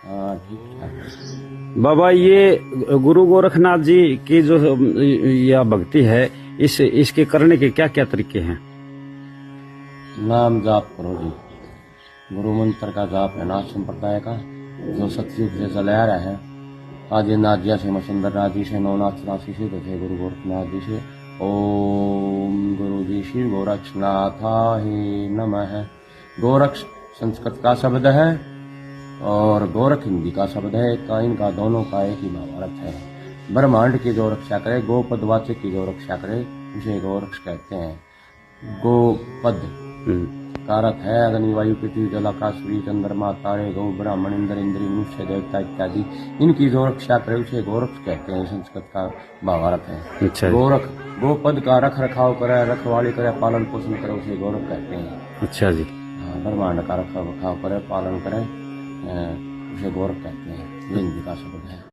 हाँ ठीक ठाक। बाबा ये गुरु गोरखनाथ जी की जो यह भक्ति है, इसके करने के क्या क्या तरीके हैं? नाम जाप करो जी, गुरु मंत्र का जाप है नाथ संप्रदाय का, जो सतयुग से चला रहा है। आदिनाथ जी से मसुंदर नाथ जी से नवनाथ राशि से तथे गुरु गोरखनाथ जी से। ओम गुरु जी श्री गोरक्षनाथाय नमः। गोरक्ष संस्कृत का शब्द है और गोरख हिंदी का शब्द है। इनका दोनों का एक ही भावार्थ है। ब्रह्मांड की जो रक्षा करे, गोपदवाचक की जो रक्षा करे, उसे गोरक्ष कहते हैं। गोपद का अर्थ है अग्नि वायु पृथ्वी जल आकाश सूर्य चंद्रमा तारे गौ ब्राह्मण इंद्र इंद्री मनुष्य देवता इत्यादि, इनकी जो रक्षा करे उसे गोरक्ष कहते हैं। संस्कृत का भावार्थ है। अच्छा। गोरख गोपद का रख रखाव करे, रखवाली करे, पालन पोषण करे, उसे गोरख कहते हैं। अच्छा जी। हाँ, ब्रह्मांड का रख रखाव करे, पालन करे, उसे गोरख कहते हैं। हिंदी का शब्द है।